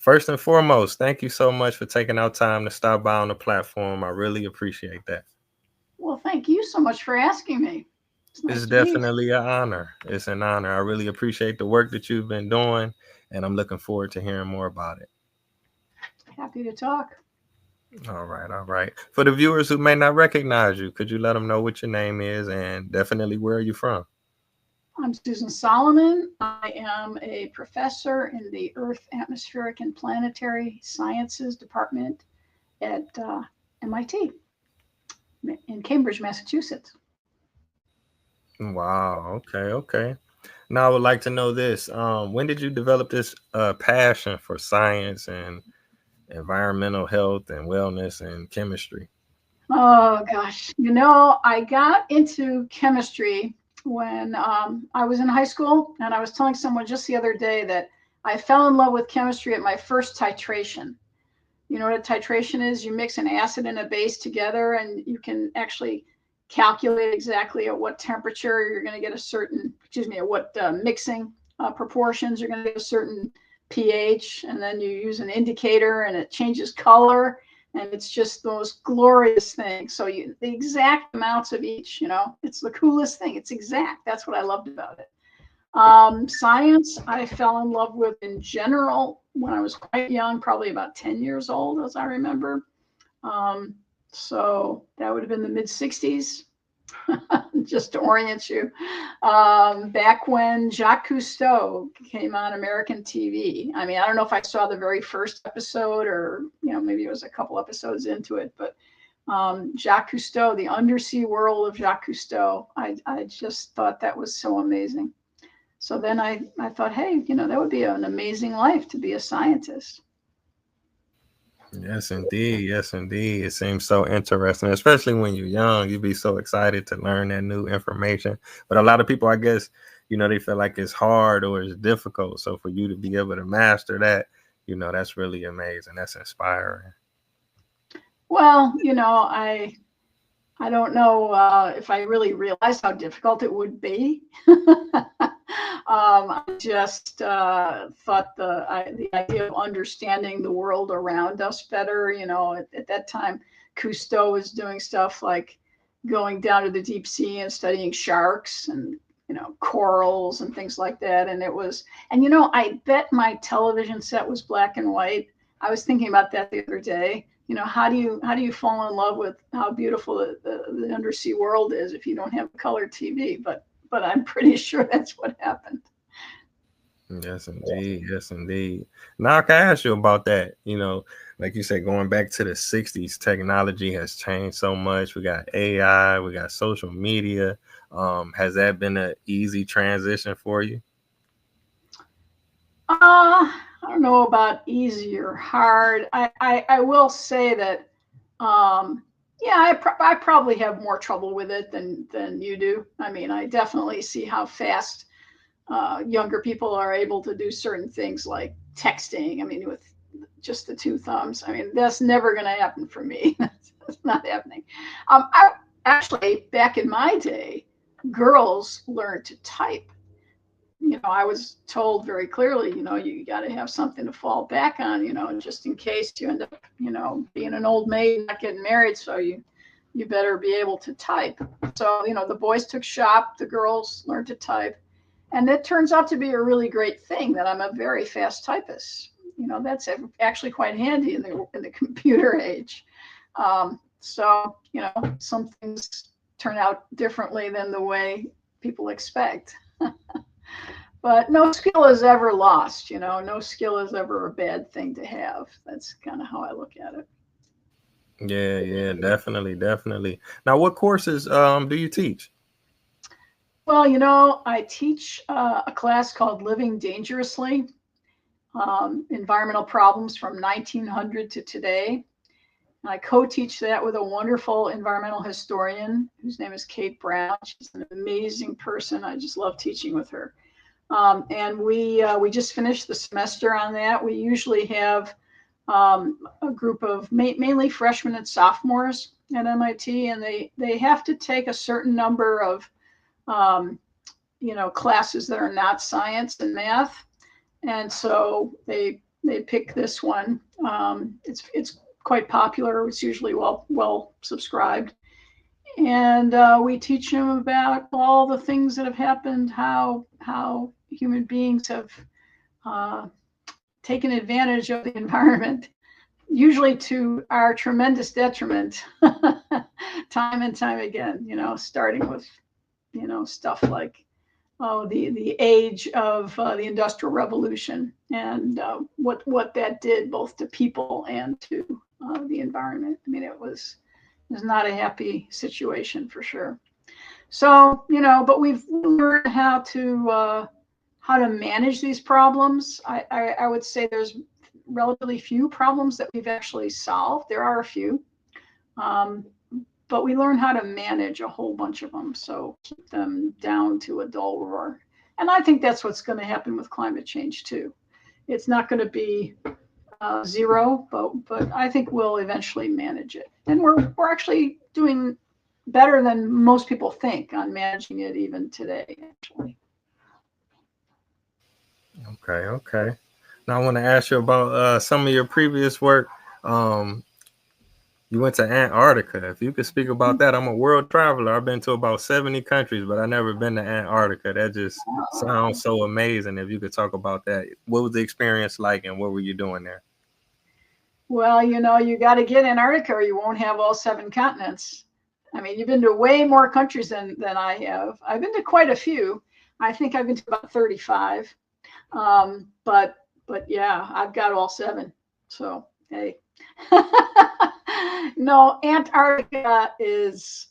First and foremost, thank you so much for taking out time to stop by on the platform. I really appreciate that. Well, thank you so much for asking me. It's nice It's to meet definitely an honor. It's an honor. I really appreciate the work that you've been doing, and I'm looking forward to hearing more about it. you. Happy to talk. All right, all right. For the viewers who may not recognize you, could you let them know what your name is and definitely where are you from? I'm Susan Solomon. I am a professor in the Earth, Atmospheric, and Planetary Sciences Department at MIT in Cambridge, Massachusetts. Wow. Okay. Okay. Now I would like to know this. When did you develop this passion for science and environmental health and wellness and chemistry? Oh gosh, I got into chemistry when I was in high school, and I was telling someone just the other day that I fell in love with chemistry at my first titration. You know what a titration is? You mix an acid and a base together, and you can actually calculate exactly at what temperature you're going to get a certain, excuse me, at what mixing proportions you're going to get a certain pH, and then you use an indicator, and it changes color, and it's just the most glorious thing. So the exact amounts of each, it's the coolest thing. It's exact. That's what I loved about it. Science, I fell in love with in general when I was quite young, probably about 10 years old, as I remember. Um, so that would have been the mid 60s, just to orient you. Back when Jacques Cousteau came on American TV. I mean, I don't know if I saw the very first episode or, maybe it was a couple episodes into it, but Jacques Cousteau, the undersea world of Jacques Cousteau, I just thought that was so amazing. So then I thought, hey, that would be an amazing life to be a scientist. Yes, indeed. Yes, indeed. It seems so interesting, especially when you're young. You'd be so excited to learn that new information. But a lot of people, I guess, they feel like it's hard or it's difficult. So for you to be able to master that, that's really amazing. That's inspiring. Well, I don't know if I really realized how difficult it would be. I just thought the idea of understanding the world around us better, at that time, Cousteau was doing stuff like going down to the deep sea and studying sharks and, corals and things like that. And I bet my television set was black and white. I was thinking about that the other day. How do you fall in love with how beautiful the undersea world is if you don't have a color TV? But I'm pretty sure that's what happened. Yes, indeed. Yes, indeed. Now I can ask you about that. Like you said, going back to the 60s, technology has changed so much. We got AI, we got social media. Has that been an easy transition for you? I don't know about easy or hard. I will say that, yeah, I probably have more trouble with it than you do. I mean, I definitely see how fast younger people are able to do certain things like texting. I mean, with just the two thumbs. I mean, that's never going to happen for me. That's not happening. Actually, back in my day, girls learned to type. I was told very clearly, you got to have something to fall back on, just in case you end up, being an old maid, not getting married. So you better be able to type. So, the boys took shop, the girls learned to type. And that turns out to be a really great thing that I'm a very fast typist. That's actually quite handy in the computer age. So, some things turn out differently than the way people expect. But no skill is ever lost. No skill is ever a bad thing to have. That's kind of how I look at it. Yeah, yeah, definitely, definitely. Now, what courses do you teach? Well, I teach a class called Living Dangerously, Environmental Problems from 1900 to Today. I co-teach that with a wonderful environmental historian whose name is Kate Brown. She's an amazing person. I just love teaching with her. And we just finished the semester on that. We usually have a group of mainly freshmen and sophomores at MIT, and they have to take a certain number of classes that are not science and math, and so they they pick this one. It's quite popular. It's usually well subscribed, and we teach them about all the things that have happened, how human beings have uh, taken advantage of the environment, usually to our tremendous detriment, time and time again. Starting with stuff like the age of the Industrial Revolution and what that did both to people and to the environment. I mean, it was not a happy situation for sure. So but we've learned how to manage these problems. I would say there's relatively few problems that we've actually solved. There are a few. But we learn how to manage a whole bunch of them, so keep them down to a dull roar. And I think that's what's going to happen with climate change too. It's not going to be zero, but I think we'll eventually manage it. And we're actually doing better than most people think on managing it even today, actually. Okay. Now I want to ask you about some of your previous work. Um, you went to Antarctica. If you could speak about that, I'm a world traveler. I've been to about 70 countries, but I've never been to Antarctica. That just sounds so amazing. If you could talk about that, what was the experience like, and what were you doing there? Well, you got to get Antarctica or you won't have all 7 continents. I mean, you've been to way more countries than I have. I've been to quite a few. I think I've been to about 35. But yeah, I've got all 7. So, hey. No, Antarctica is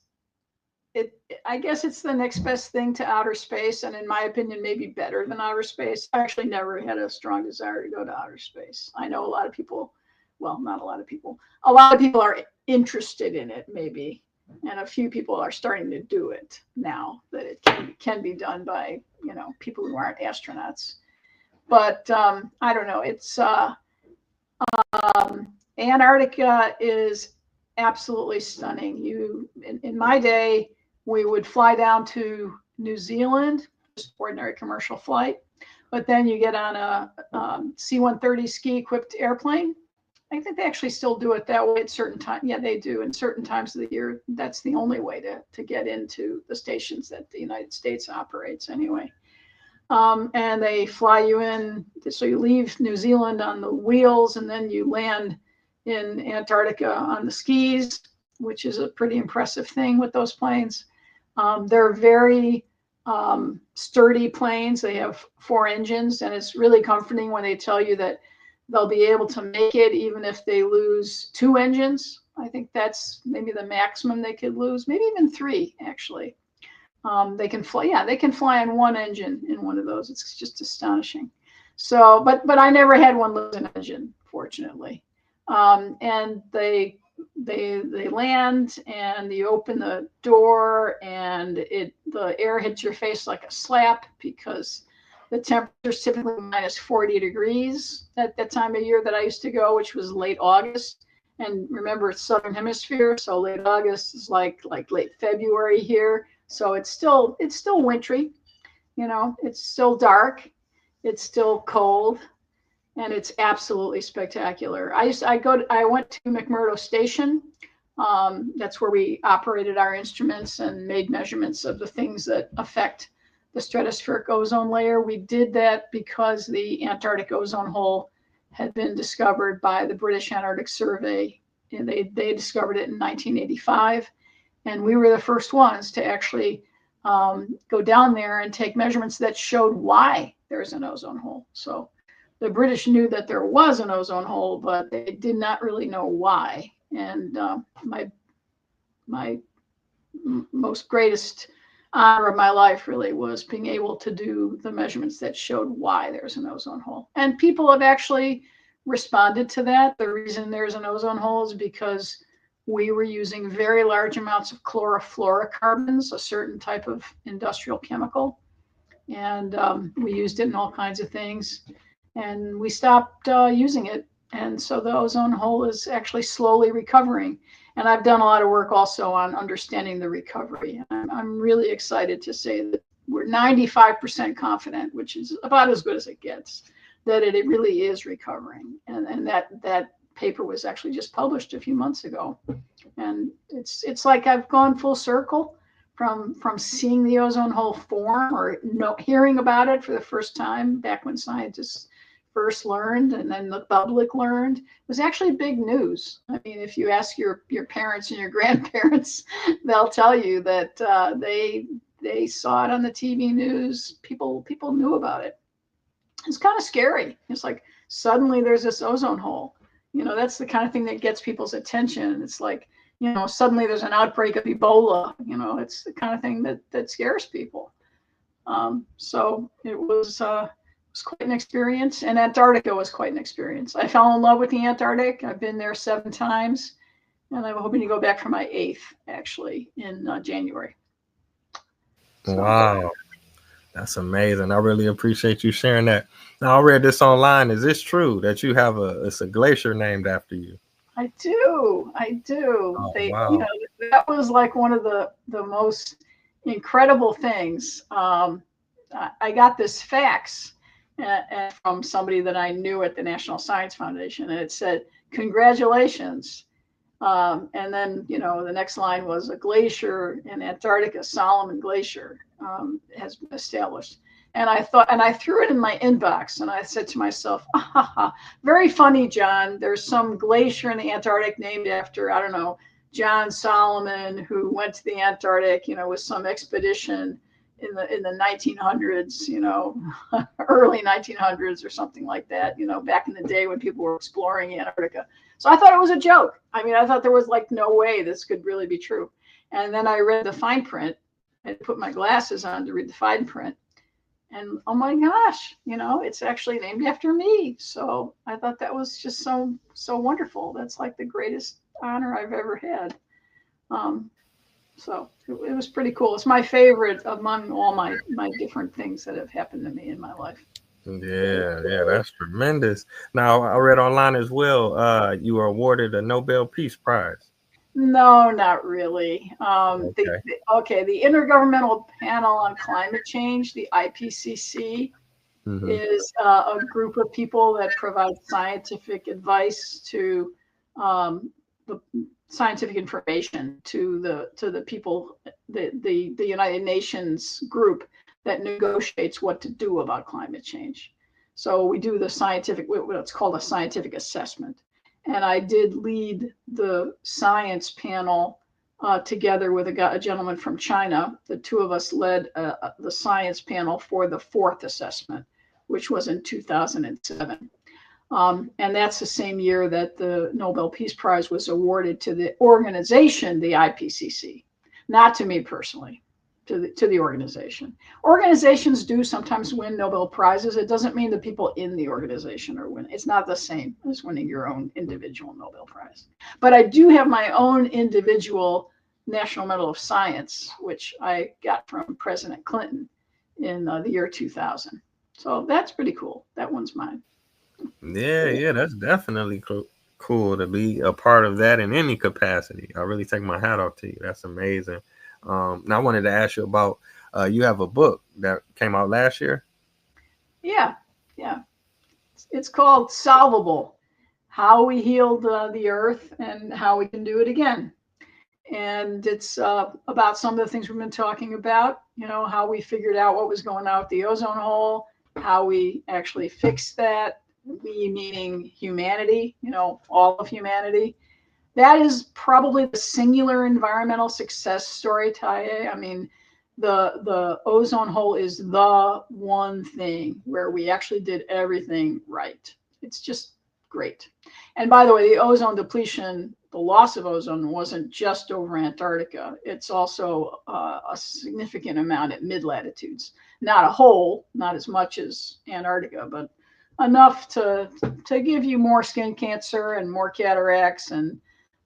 it. I guess it's the next best thing to outer space, and in my opinion, maybe better than outer space. I actually never had a strong desire to go to outer space. I know a lot of people, well, not a lot of people. A lot of people are interested in it, maybe, and a few people are starting to do it now that it can be done by people who aren't astronauts. But I don't know. It's Antarctica is absolutely stunning. In my day, we would fly down to New Zealand, just ordinary commercial flight, but then you get on a C-130 ski-equipped airplane. I think they actually still do it that way at certain times. Yeah, they do. In certain times of the year, that's the only way to get into the stations that the United States operates anyway. And they fly you in. So you leave New Zealand on the wheels, and then you land in Antarctica on the skis, which is a pretty impressive thing with those planes. They're very sturdy planes. They have 4 engines, and it's really comforting when they tell you that they'll be able to make it even if they lose 2 engines. I think that's maybe the maximum they could lose, maybe even 3, actually. They can fly. Yeah, they can fly on 1 engine in one of those. It's just astonishing. So, but I never had one lose an engine, fortunately. And they land, and you open the door, and the air hits your face like a slap because the temperature is typically minus 40 degrees at that time of year that I used to go, which was late August. And remember, it's Southern Hemisphere, so late August is like late February here. So it's still wintry, it's still dark, it's still cold, and it's absolutely spectacular. I went to McMurdo Station. That's where we operated our instruments and made measurements of the things that affect the stratospheric ozone layer. We did that because the Antarctic ozone hole had been discovered by the British Antarctic Survey, and they discovered it in 1985. And we were the first ones to actually go down there and take measurements that showed why there's an ozone hole. So the British knew that there was an ozone hole, but they did not really know why. And my most greatest honor of my life really was being able to do the measurements that showed why there's an ozone hole. And people have actually responded to that. The reason there's an ozone hole is because we were using very large amounts of chlorofluorocarbons, a certain type of industrial chemical. And we used it in all kinds of things. And we stopped using it. And so the ozone hole is actually slowly recovering. And I've done a lot of work also on understanding the recovery. I'm really excited to say that we're 95% confident, which is about as good as it gets, that it really is recovering. And that paper was actually just published a few months ago. And it's like I've gone full circle from seeing the ozone hole form, or hearing about it for the first time back when scientists first learned, and then the public learned. It was actually big news. I mean, if you ask your parents and your grandparents, they'll tell you that they saw it on the TV news. People knew about it. It's kind of scary. It's like suddenly there's this ozone hole. That's the kind of thing that gets people's attention. It's like, suddenly there's an outbreak of Ebola. It's the kind of thing that scares people. So it was quite an experience, and Antarctica was quite an experience. I fell in love with the Antarctic. I've been there 7 times, and I'm hoping to go back for my 8th, actually, in January. So. Wow. That's amazing. I really appreciate you sharing that. Now, I read this online. Is this true that you have it's a glacier named after you? I do. Oh, wow. That was like one of the most incredible things. I got this fax from somebody that I knew at the National Science Foundation, and it said, "Congratulations." And then, the next line was, "A glacier in Antarctica, Solomon Glacier, has been established." And I threw it in my inbox, and I said to myself, very funny, John. There's some glacier in the Antarctic named after, I don't know, John Solomon, who went to the Antarctic, with some expedition in the 1900s, early 1900s or something like that, back in the day when people were exploring Antarctica. So I thought it was a joke. I mean, I thought there was like no way this could really be true. And then I read the fine print. I put my glasses on to read the fine print. And oh my gosh, it's actually named after me. So I thought that was just so wonderful. That's like the greatest honor I've ever had. So it was pretty cool. It's my favorite among all my different things that have happened to me in my life. Yeah, that's tremendous. Now, I read online as well, you were awarded a Nobel Peace Prize. No, not really. Okay. The Intergovernmental Panel on Climate Change, the IPCC, is a group of people that provide scientific advice to the scientific information to the people, the United Nations group that negotiates what to do about climate change. So we do the what's called a scientific assessment. And I did lead the science panel together with a gentleman from China. The two of us led the science panel for the 4th assessment, which was in 2007. And that's the same year that the Nobel Peace Prize was awarded to the organization, the IPCC, not to me personally, to the organization. Organizations do sometimes win Nobel Prizes. It doesn't mean the people in the organization are winning. It's not the same as winning your own individual Nobel Prize. But I do have my own individual National Medal of Science, which I got from President Clinton in the year 2000. So that's pretty cool. That one's mine. Yeah, that's definitely cool to be a part of that in any capacity. I really take my hat off to you. That's amazing. Now I wanted to ask you about, you have a book that came out last year. Yeah. It's called Solvable: How We Healed the Earth and How We Can Do It Again. And it's about some of the things we've been talking about, how we figured out what was going on with the ozone hole, how we actually fixed that, we meaning humanity, all of humanity. That is probably the singular environmental success story, Taye. I mean, the ozone hole is the one thing where we actually did everything right. It's just great. And by the way, the ozone depletion, the loss of ozone, wasn't just over Antarctica. It's also a significant amount at mid latitudes. Not a whole, not as much as Antarctica, but enough to give you more skin cancer and more cataracts and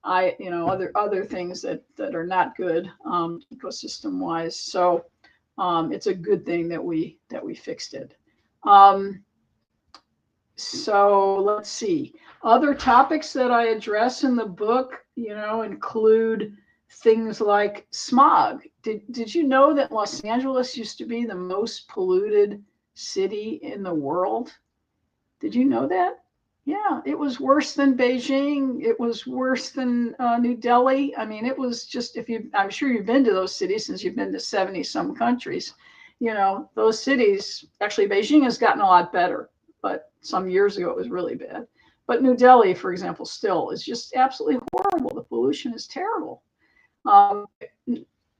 other things that are not good ecosystem wise. So it's a good thing that we fixed it. So let's see. Other topics that I address in the book, include things like smog. Did you know that Los Angeles used to be the most polluted city in the world? Did you know that? Yeah, it was worse than Beijing. It was worse than New Delhi. I mean, it was just, if you, I'm sure you've been to those cities since you've been to 70 some countries. Those cities, actually, Beijing has gotten a lot better, but some years ago it was really bad. But New Delhi, for example, still is just absolutely horrible. The pollution is terrible. Um,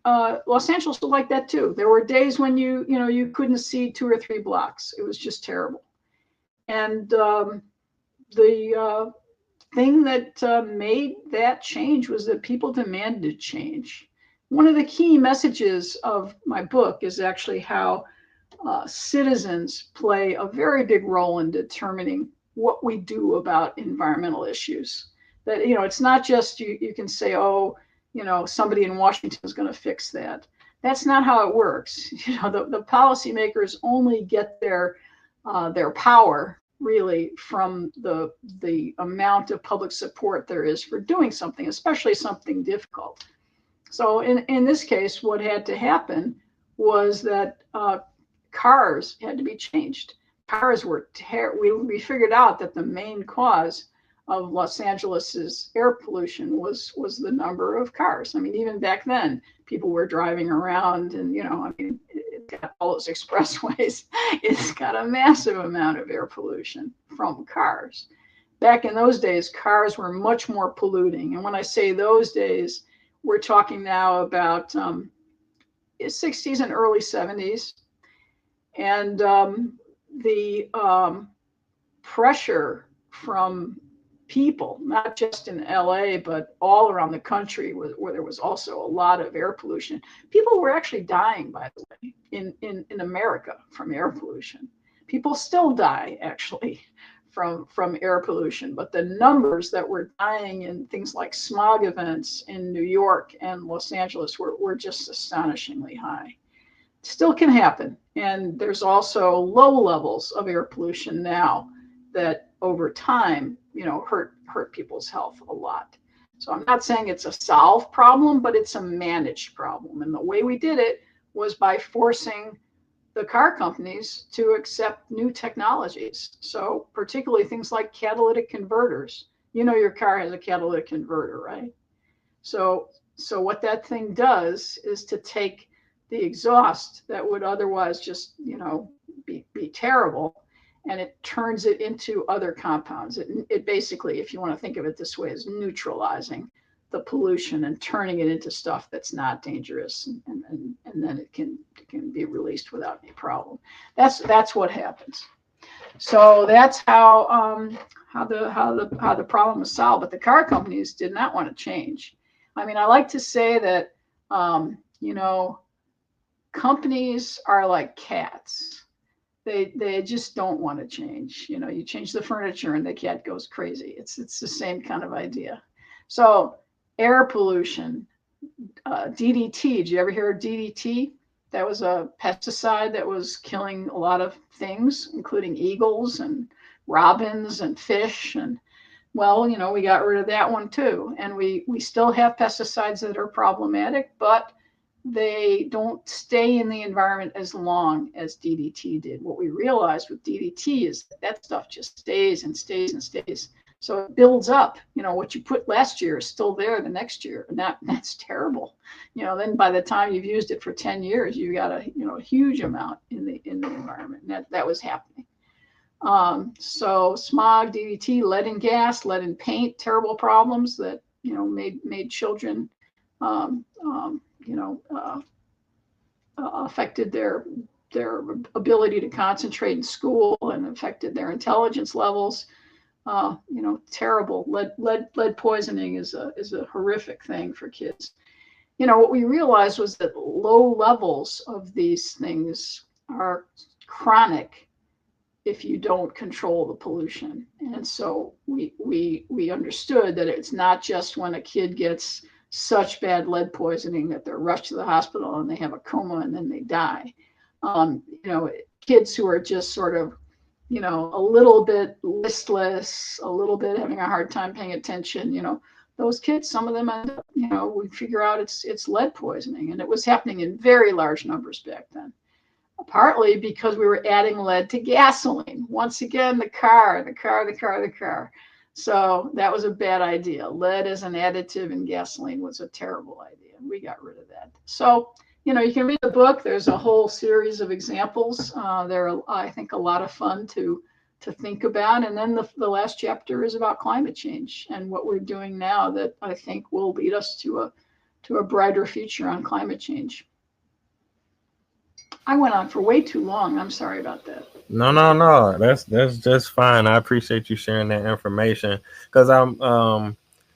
Los Angeles was like that too. There were days when you couldn't see 2 or 3 blocks. It was just terrible. And the thing that made that change was that people demanded change. One of the key messages of my book is actually how citizens play a very big role in determining what we do about environmental issues. That, it's not just you can say, oh, somebody in Washington is going to fix that. That's not how it works. The policymakers only get their power really from the amount of public support there is for doing something, especially something difficult. So in this case, what had to happen was that cars had to be changed. Cars were we figured out that the main cause of Los Angeles's air pollution was the number of cars. I mean, even back then, people were driving around, and I mean, it's got all those expressways. It's got a massive amount of air pollution from cars. Back in those days, cars were much more polluting. And when I say those days, we're talking now about 60s and early 70s. And the pressure from people, not just in LA, but all around the country, where there was also a lot of air pollution. People were actually dying, by the way, in America from air pollution. People still die, actually, from air pollution, but the numbers that were dying in things like smog events in New York and Los Angeles were just astonishingly high. Still can happen. And there's also low levels of air pollution now that over time, hurt people's health a lot. So I'm not saying it's a solved problem, but it's a managed problem. And the way we did it was by forcing the car companies to accept new technologies. So particularly things like catalytic converters. Your car has a catalytic converter, right? So what that thing does is to take the exhaust that would otherwise just, be terrible, and it turns it into other compounds. It basically, if you want to think of it this way, is neutralizing the pollution and turning it into stuff that's not dangerous, and then it can be released without any problem. That's what happens. So that's how the problem was solved. But the car companies did not want to change. I mean, I like to say that companies are like cats. They just don't want to change. You change the furniture and the cat goes crazy. It's the same kind of idea. So air pollution, DDT. Did you ever hear of DDT? That was a pesticide that was killing a lot of things, including eagles and robins and fish. And well, we got rid of that one too. And we still have pesticides that are problematic, but they don't stay in the environment as long as DDT did. What we realized with DDT is that stuff just stays and stays and stays. So it builds up. What you put last year is still there the next year, and that's terrible. Then by the time you've used it for 10 years, you got a huge amount in the environment. And that was happening. So smog, DDT, lead in gas, lead in paint, terrible problems that made children affected their ability to concentrate in school and affected their intelligence levels. Terrible. Lead poisoning is a horrific thing for kids. What we realized was that low levels of these things are chronic if you don't control the pollution. And so we understood that it's not just when a kid gets such bad lead poisoning that they're rushed to the hospital and they have a coma and then they die. Kids who are just sort of, a little bit listless, a little bit having a hard time paying attention, those kids, some of them end up, we figure out it's lead poisoning, and it was happening in very large numbers back then. partly because we were adding lead to gasoline. Once again, the car. So that was a bad idea. Lead as an additive in gasoline was a terrible idea. We got rid of that. So, you can read the book. There's a whole series of examples. They're, I think, a lot of fun to think about. And then the last chapter is about climate change and what we're doing now that I think will lead us to a brighter future on climate change. I went on for way too long. I'm sorry about that. No. That's just fine. I appreciate you sharing that information because I'm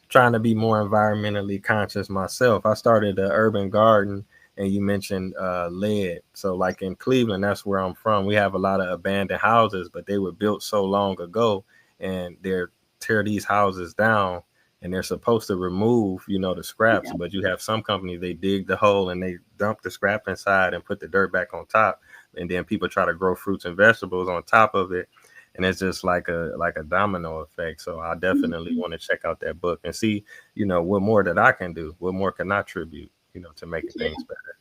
trying to be more environmentally conscious myself. I started an urban garden, and you mentioned lead. So, like in Cleveland, that's where I'm from. We have a lot of abandoned houses, but they were built so long ago, and they're tear these houses down. And they're supposed to remove, the scraps, Yeah. but you have some companies they dig the hole and they dump the scrap inside and put the dirt back on top, and then people try to grow fruits and vegetables on top of it, and it's just like a domino effect. So I definitely want to check out that book and see, what more that I can do, what more can I contribute, to making Yeah. things better.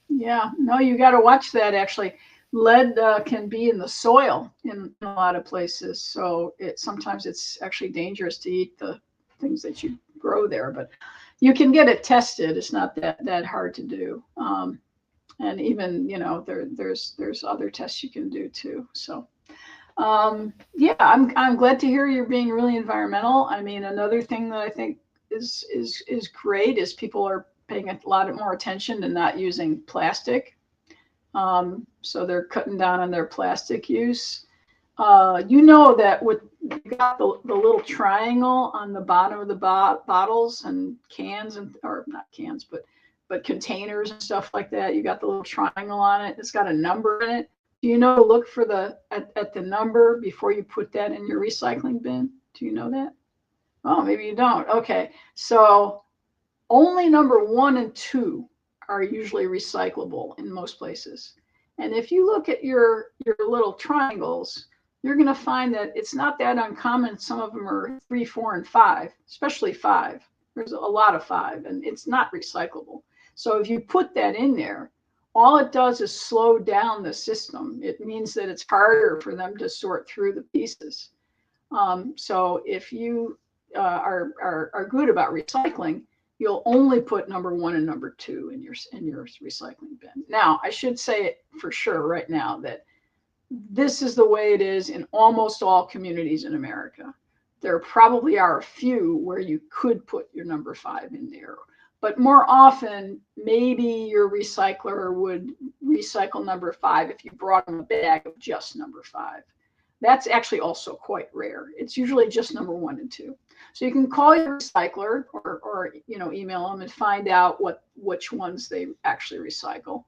Yeah. No, you got to watch that actually. Lead can be in the soil in a lot of places. So sometimes it's actually dangerous to eat the things that you grow there, but you can get it tested. It's not that hard to do. And even, there's other tests you can do too. So yeah, I'm glad to hear you're being really environmental. I mean, another thing that I think is great is people are paying a lot more attention to not using plastic. So they're cutting down on their plastic use. You know that with you got the little triangle on the bottom of the bottles and cans, or not cans, but containers and stuff like that. You got the little triangle on it. It's got a number in it. Do you know to look for at the number before you put that in your recycling bin? Do you know that? Oh, maybe you don't. Okay, so only number 1 and 2 are usually recyclable in most places. And if you look at your little triangles, you're going to find that it's not that uncommon. Some of them are 3, 4, and 5, especially 5. There's a lot of 5, and it's not recyclable. So if you put that in there, all it does is slow down the system. It means that it's harder for them to sort through the pieces. So if you are good about recycling, you'll only put number 1 and number 2 in your recycling bin. Now, I should say it for sure right now that this is the way it is in almost all communities in America. There probably are a few where you could put your number 5 in there, but more often, maybe your recycler would recycle number 5 if you brought them a bag of just number 5. That's actually also quite rare. It's usually just number 1 and 2. So you can call your recycler or email them and find out which ones they actually recycle.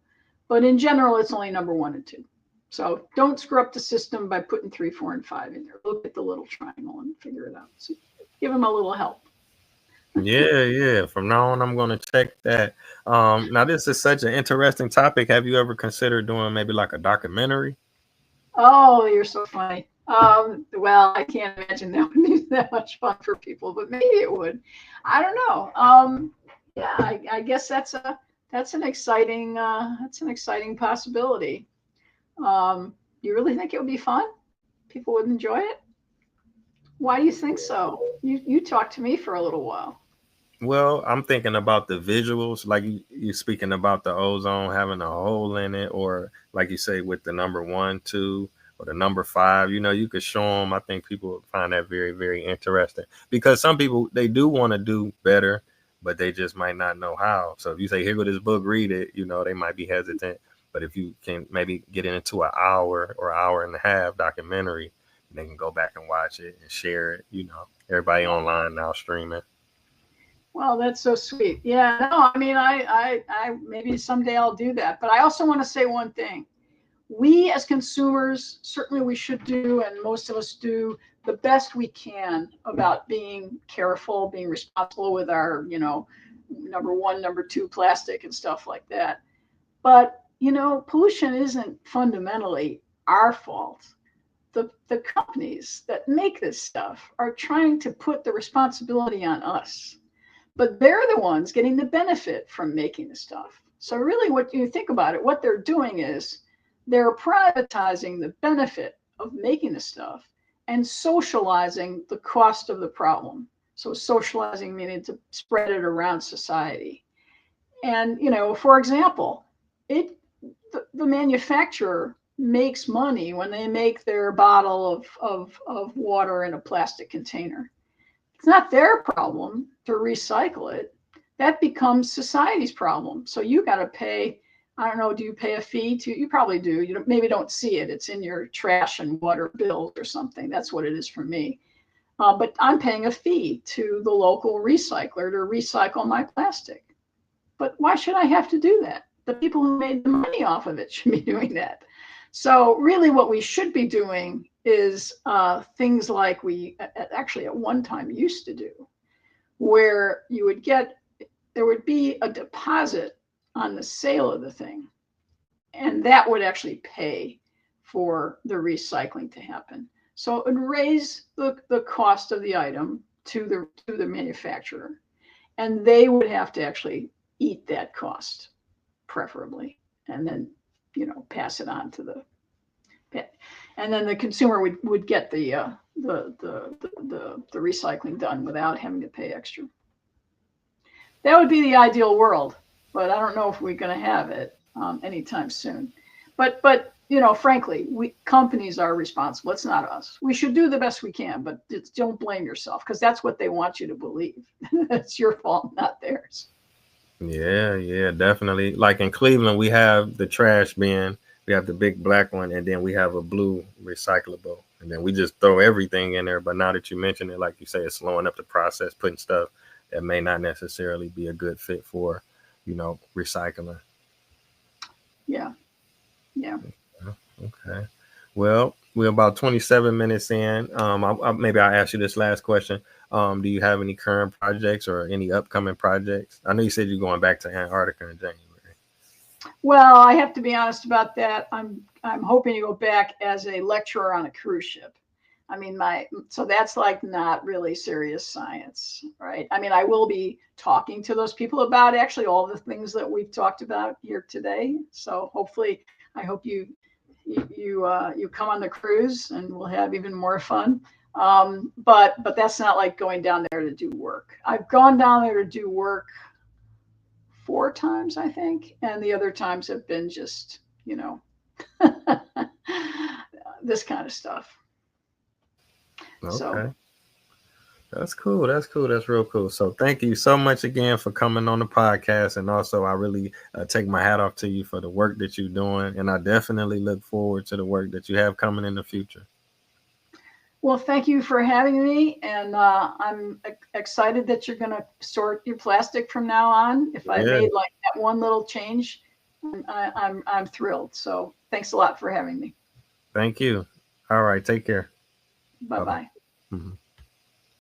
But in general, it's only number 1 and 2. So don't screw up the system by putting 3, 4, and 5 in there. Look at the little triangle and figure it out. So give them a little help. Yeah. From now on, I'm going to check that. Now, this is such an interesting topic. Have you ever considered doing maybe like a documentary? Oh, you're so funny. Well, I can't imagine that would be that much fun for people, but maybe it would. I don't know. Yeah, I guess that's an exciting possibility. You really think it would be fun? People would enjoy it? Why do you think so? You talked to me for a little while. Well, I'm thinking about the visuals, like you speaking about the ozone having a hole in it, or like you say with the number 1, 2, or the number 5. You could show them. I think people would find that very, very interesting because some people they do want to do better, but they just might not know how. So if you say, "Here go this book, read it," they might be hesitant. But if you can maybe get it into an hour or hour and a half documentary, they can go back and watch it and share it. Everybody online now streaming. Well, that's so sweet. Yeah, no, I mean, I maybe someday I'll do that. But I also want to say one thing. We as consumers, certainly we should do, and most of us do, the best we can about being careful, being responsible with our, number 1, number 2 plastic and stuff like that. But, pollution isn't fundamentally our fault. The companies that make this stuff are trying to put the responsibility on us, but they're the ones getting the benefit from making the stuff. So really what you think about it, what they're doing is they're privatizing the benefit of making the stuff and socializing the cost of the problem. So socializing meaning to spread it around society. And, for example, it the manufacturer makes money when they make their bottle of water in a plastic container. It's not their problem to recycle it. That becomes society's problem. So you got to pay. I don't know. Do you pay a fee to? You probably do. You maybe don't see it. It's in your trash and water bills or something. That's what it is for me. But I'm paying a fee to the local recycler to recycle my plastic. But why should I have to do that? The people who made the money off of it should be doing that. So really what we should be doing is things like we actually at one time used to do, where there would be a deposit on the sale of the thing, and that would actually pay for the recycling to happen. So it would raise the cost of the item to the manufacturer, and they would have to actually eat that cost, preferably, and then pass it on to the and then the consumer would get the recycling done without having to pay extra. That would be the ideal world, but I don't know if we're going to have it anytime soon. But frankly, companies are responsible. It's not us. We should do the best we can, but don't blame yourself, because that's what they want you to believe. It's your fault, not theirs. Yeah, definitely. Like in Cleveland, we have the trash bin, we have the big black one, and then we have a blue recyclable. And then we just throw everything in there. But now that you mention it, like you say, it's slowing up the process, putting stuff that may not necessarily be a good fit for, recycling. Yeah, yeah. Okay. Well, we're about 27 minutes in. Maybe I'll ask you this last question. Do you have any current projects or any upcoming projects? I know you said you're going back to Antarctica in January. Well, I have to be honest about that. I'm hoping to go back as a lecturer on a cruise ship. I mean, so that's like not really serious science, right? I mean, I will be talking to those people about actually all the things that we've talked about here today. So hopefully, I hope you come on the cruise and we'll have even more fun. But that's not like going down there to do work. I've gone down there to do work 4 times, I think, and the other times have been just this kind of stuff. So Okay. That's cool. That's cool. That's real cool. So thank you so much again for coming on the podcast. And also, I really take my hat off to you for the work that you're doing. And I definitely look forward to the work that you have coming in the future. well, thank you for having me, and I'm excited that you're going to sort your plastic from now on. If I Yeah. made like that one little change, I'm thrilled. So thanks a lot for having me. Thank you. All right. Take care. Bye Bye bye. bye. Mhm.